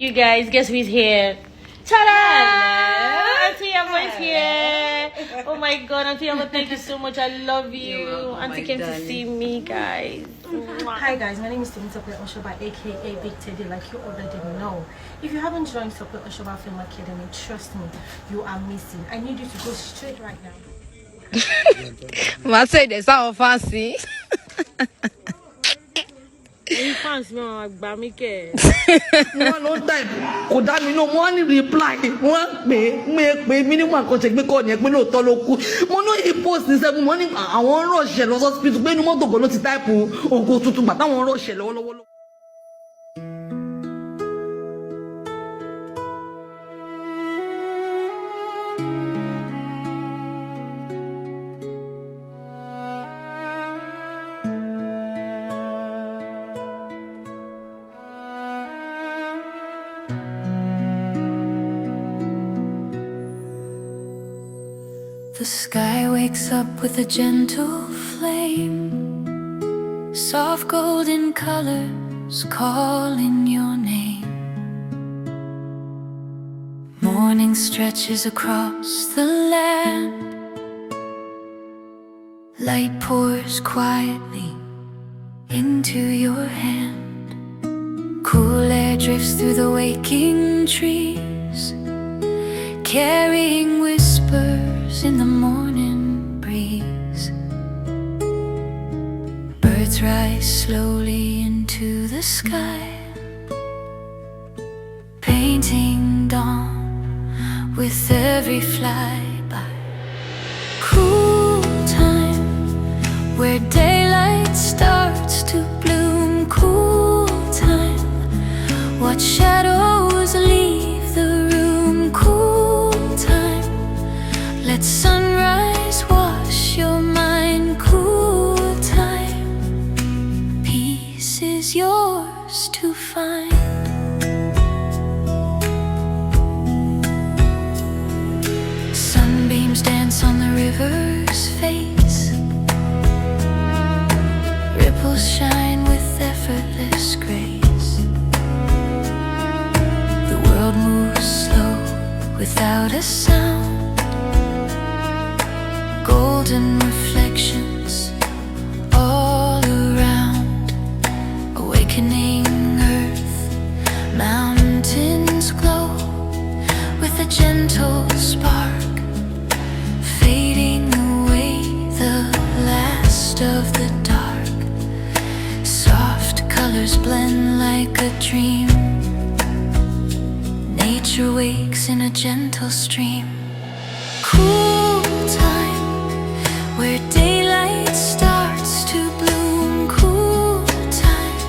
You guys, guess who's here? Ta-da! Auntie Emma is here. Oh my God, Auntie Emma, thank you so much. I love you. Auntie came to see me, guys. Hi guys, my name is Tope Osoba, aka Big Teddy, like you already know. If you haven't joined Tope Osoba Film Academy, trust me, you are missing. I need you to go straight right now. Must say they sound fancy. You fancy me, Bamike. No time. Kò dá mi no mo ní reply. Wọ́n pè minimum kan ṣe gbé call yẹn pé lóòótọ́ ló kú. Mo no e post ní 7 mo ní àwọn rush lọ hospital pé inú mọ́tò go ló ti type ògo tuntun gbà táwọn rush lọ́wọ́lọ́wọ́. The sky wakes up with a gentle flame, soft golden colors calling your name. Morning stretches across the land, light pours quietly into your hand. Cool air drifts through the waking trees, carrying whispers in the morning breeze. Birds rise slowly into the sky, painting dawn with every flyby. Cool time where daylight starts to bloom. Cool time, watch shadows leave the room. Cool time, let sunrise wash your mind. Cool time, peace is yours to find. Sunbeams dance on the river's face, ripples shine with effortless grace. The world moves slow without a sound, golden reflections all around. Awakening earth, mountains glow with a gentle spark, fading away the last of the dark. Soft colors blend like a dream, nature wakes in a gentle stream. Cool time where daylight starts to bloom. Cool time,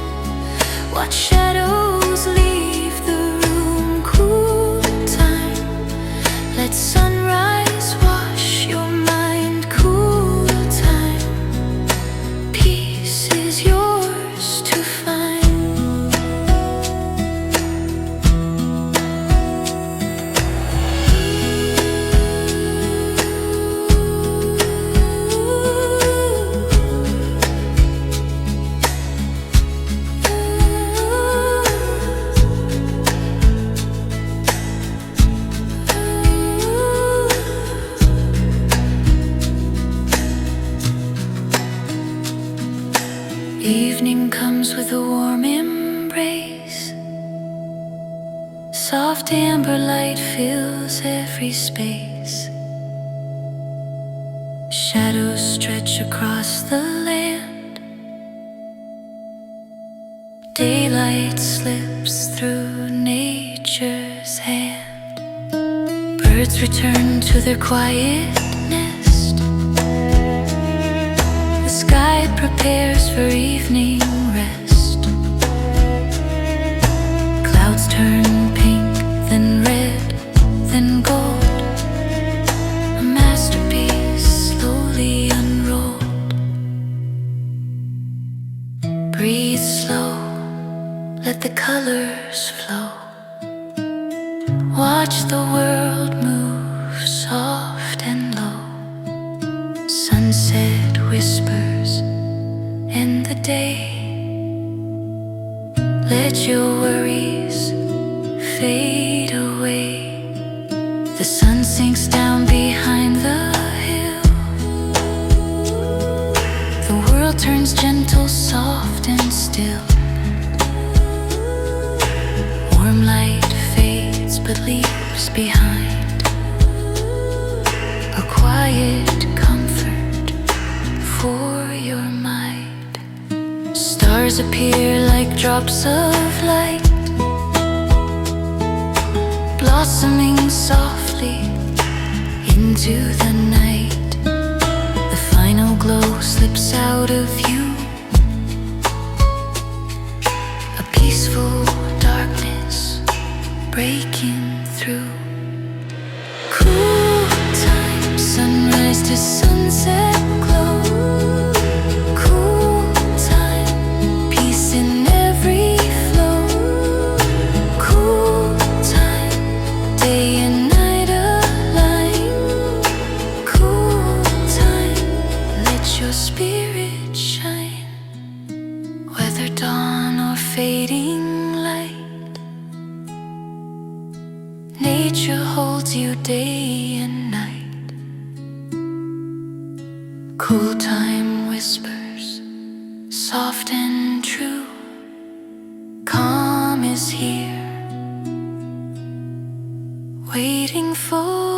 watch shadows leave the room. Cool time, let sunrise wash your mind. Cool time, peace is yours to find. Evening comes with a warm embrace, soft amber light fills every space. Shadows stretch across the land, daylight slips through nature's hand. Birds return to their quiet nest, the sky prepares for evening rest. Clouds turn pink, then red, then gold, a masterpiece slowly unrolled. Breathe slow, let the colors flow. Watch the world move soft and low. Sunset whispers in the day. Let your worries sinks down behind the hill. The world turns gentle, soft and still. Warm light fades but leaves behind a quiet comfort for your mind. Stars appear like drops of light, blossoming softly into the night. The final glow slips out of you, a peaceful darkness breaking through. Cool time, sunrise to sunset glow. Cool time, peace in every flow. Cool time, day and night align. Cool time, let your spirit shine. Whether dawn or fading light, nature holds you day and night. Cool time whispers, soft and true. Calm is here, waiting for